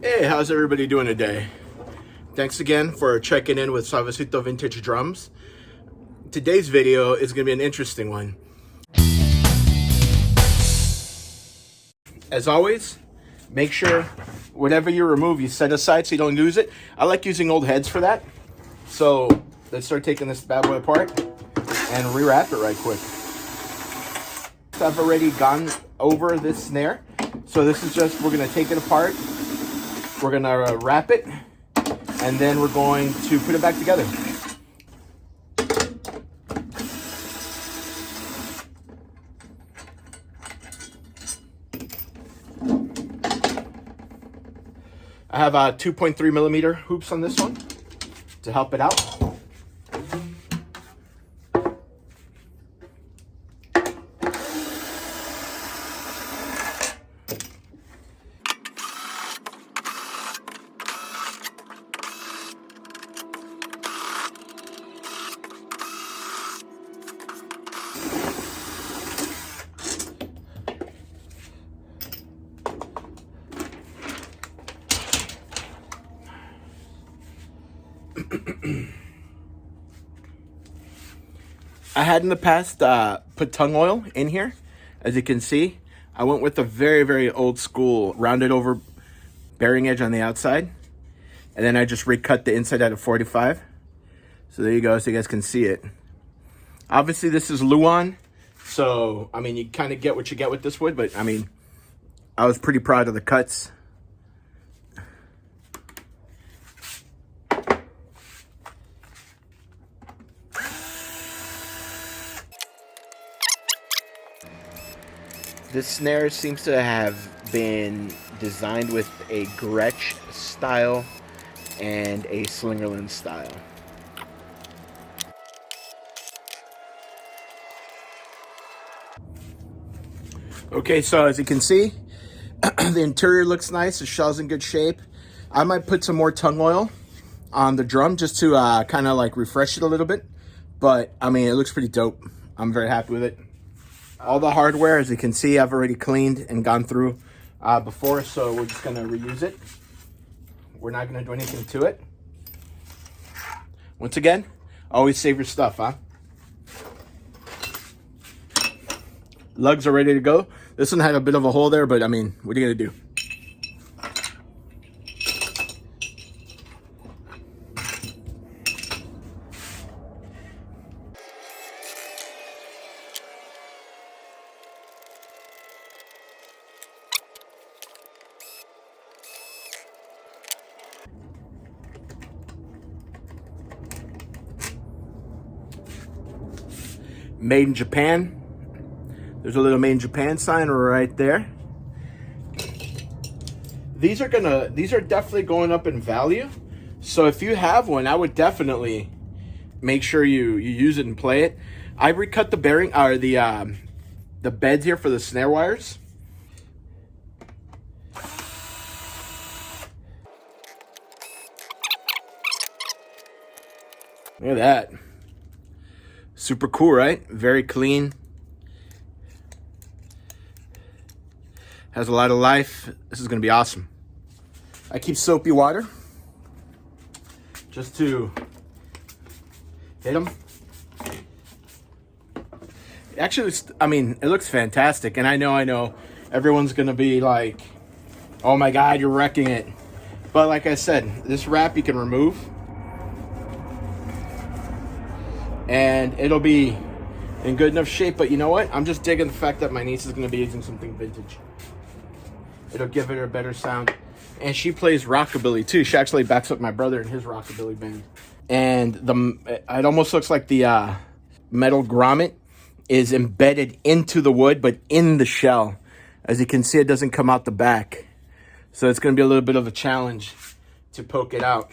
Hey, how's everybody doing today? Thanks again for checking in with Suavecito Vintage Drums. Today's video is going to be an interesting one. As always, make sure whatever you remove, you set aside so you don't lose it. I like using old heads for that. So let's start taking this bad boy apart and rewrap it right quick. I've already gone over this snare. So this is just, we're going to take it apart. We're going to wrap it. And then we're going to put it back together. I have 2.3 millimeter hoops on this one to help it out. I had in the past put tongue oil in here. As you can see, I went with a very, very old school rounded over bearing edge on the outside. And then I just recut the inside out of 45. So there you go, so you guys can see it. Obviously this is Luan. So, I mean, you kind of get what you get with this wood. But, I mean, I was pretty proud of the cuts. This snare seems to have been designed with a Gretsch style and a Slingerland style. Okay, so as you can see, the interior looks nice. The shell's in good shape. I might put some more tongue oil on the drum just to kind of like refresh it a little bit. But, I mean, it looks pretty dope. I'm very happy with it. All the hardware, as you can see, I've already cleaned and gone through before, so we're just going to reuse it. We're not going to do anything to it. Once again, always save your stuff, huh? Lugs are ready to go. This one had a bit of a hole there, but I mean, what are you going to do? Made in Japan. There's a little Made in Japan sign right there. These are definitely going up in value. So if you have one, I would definitely make sure you use it and play it. I recut the bearing or the beds here for the snare wires. Look at that. Super cool, right? Very clean. Has a lot of life. This is going to be awesome. I keep soapy water just to hit them. Actually, I mean, it looks fantastic. And I know everyone's going to be like, oh my God, you're wrecking it. But like I said, this wrap you can remove. And it'll be in good enough shape. But you know what? I'm just digging the fact that my niece is going to be using something vintage. It'll give it a better sound. And she plays rockabilly too. She actually backs up my brother in his rockabilly band. And it almost looks like the metal grommet is embedded into the wood, but in the shell. As you can see, it doesn't come out the back. So it's going to be a little bit of a challenge to poke it out.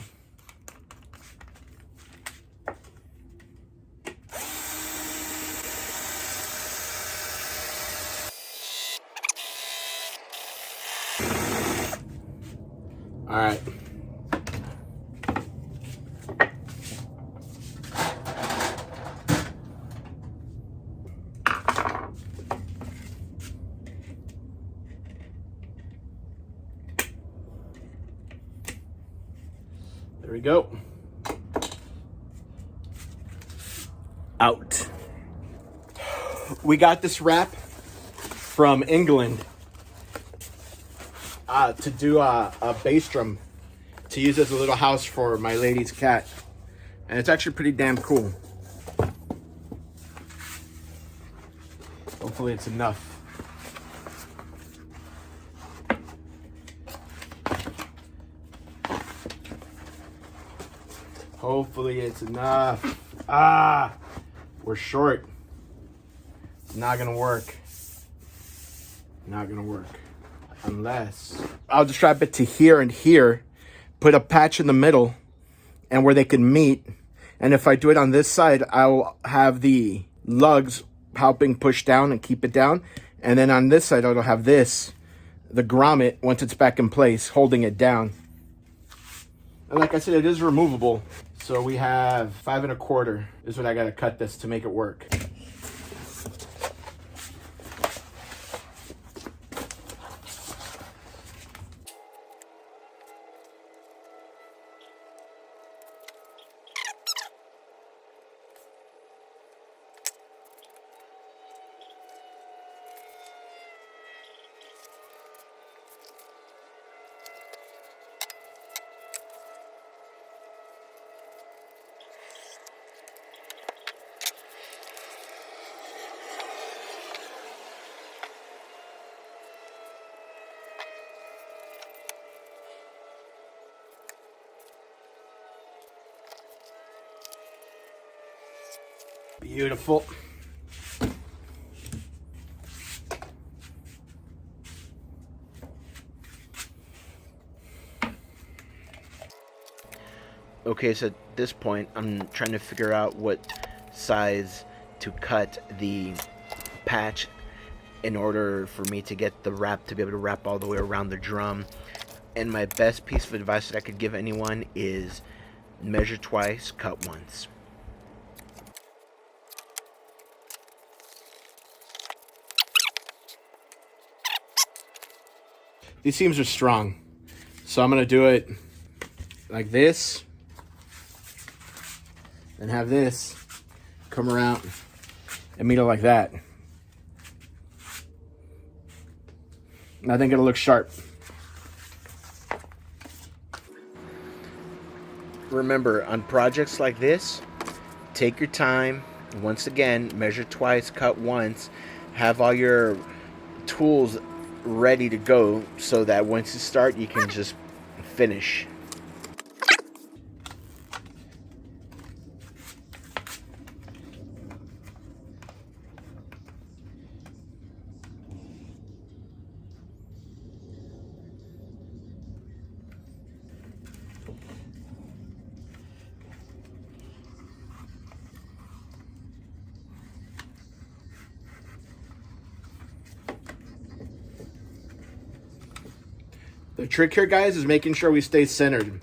All right. There we go. Out. We got this wrap from England to do a bass drum to use as a little house for my lady's cat. And it's actually pretty damn cool. Hopefully it's enough. Hopefully it's enough. We're short. Not gonna work. Not gonna work. Unless I'll just strap it to here and here, put a patch in the middle and where they can meet. And if I do it on this side, I'll have the lugs helping push down and keep it down. And then on this side, I'll have this, the grommet, once it's back in place, holding it down. And like I said, it is removable. So we have 5 1/4 is what I gotta cut this to make it work. Beautiful. Okay, so at this point, I'm trying to figure out what size to cut the patch in order for me to get the wrap to be able to wrap all the way around the drum. And my best piece of advice that I could give anyone is measure twice, cut once. These seams are strong, so I'm gonna do it like this and have this come around and meet it like that. And I think it'll look sharp. Remember, on projects like this, take your time. Once again, measure twice, cut once. Have all your tools ready to go so that once you start, you can just finish. The trick here, guys, is making sure we stay centered.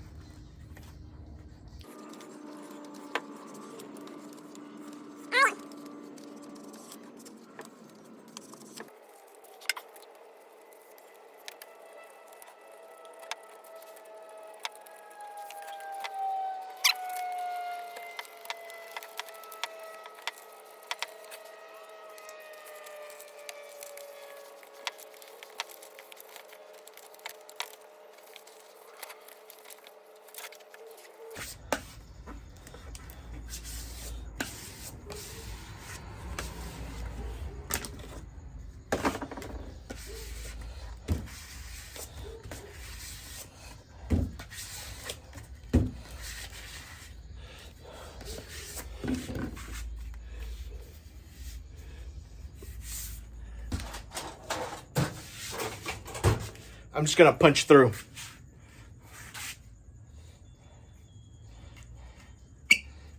I'm just gonna punch through.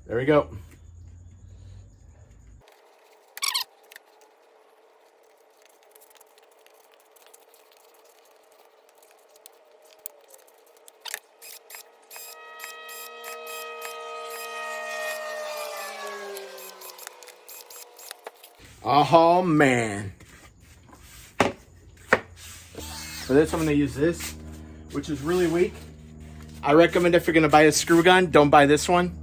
There we go. Oh man. For this, I'm going to use this, which is really weak. I recommend if you're gonna buy a screw gun, don't buy this one.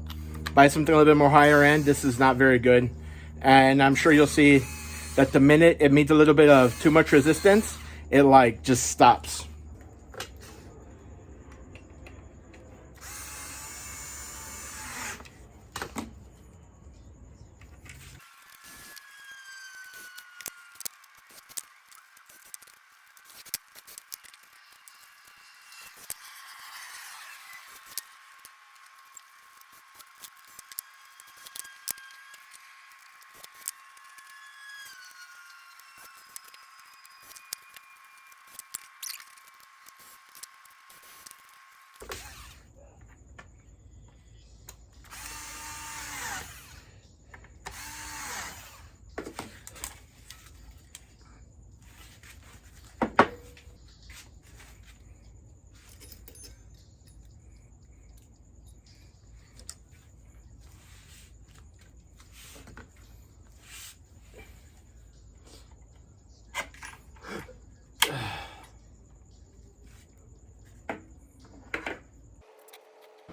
Buy something a little bit more higher end. This is not very good. And I'm sure you'll see that the minute it meets a little bit of too much resistance, it like just stops.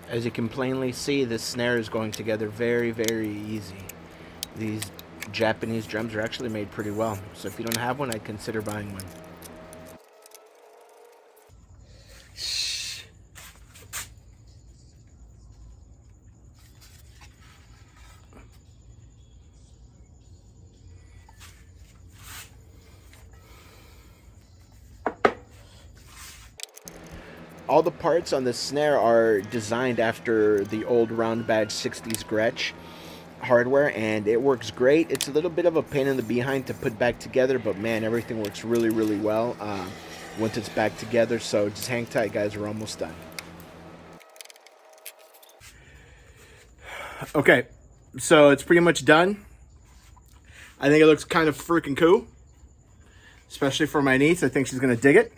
As you can plainly see, this snare is going together very, very easy. These Japanese drums are actually made pretty well. So if you don't have one, I'd consider buying one. All the parts on the snare are designed after the old round badge 60s Gretsch hardware, and it works great. It's a little bit of a pain in the behind to put back together, but man, everything works really, really well once it's back together. So just hang tight, guys. We're almost done. Okay, so it's pretty much done. I think it looks kind of freaking cool, especially for my niece. I think she's gonna dig it.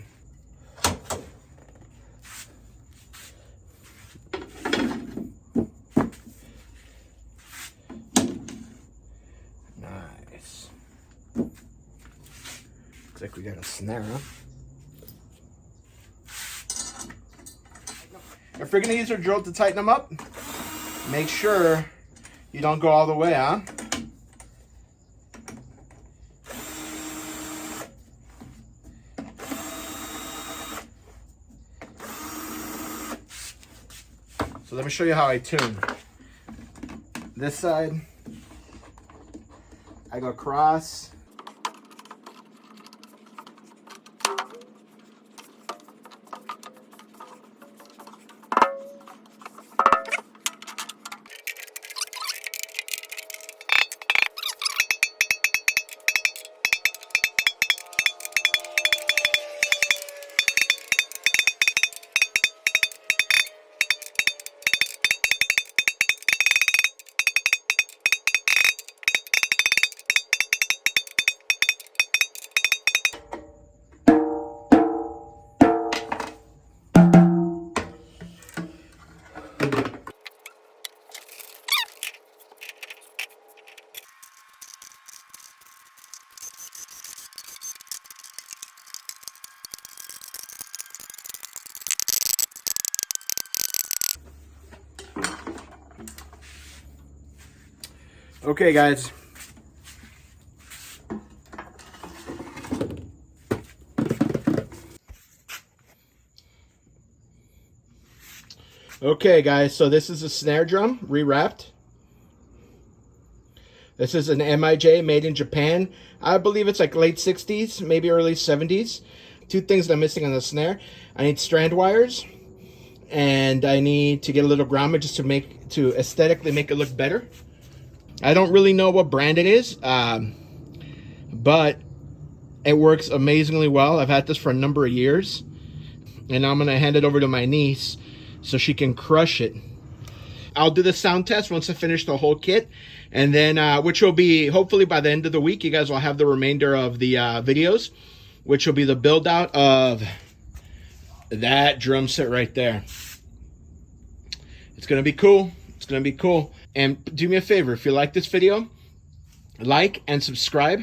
Nice. Looks like we got a snare, huh? If you're gonna use your drill to tighten them up, make sure you don't go all the way, huh? So let me show you how I tune. This side, I go across. Okay, guys. Okay, guys, so this is a snare drum, rewrapped. This is an MIJ made in Japan. I believe it's like late 60s, maybe early 70s. Two things that I'm missing on the snare. I need strand wires, and I need to get a little grommet just to aesthetically make it look better. I don't really know what brand it is, but it works amazingly well. I've had this for a number of years, and I'm gonna hand it over to my niece so she can crush it. I'll do the sound test once I finish the whole kit, and then which will be hopefully by the end of the week. You guys will have the remainder of the videos, which will be the build out of that drum set right there. It's gonna be cool. It's gonna be cool. And do me a favor, if you like this video, like and subscribe.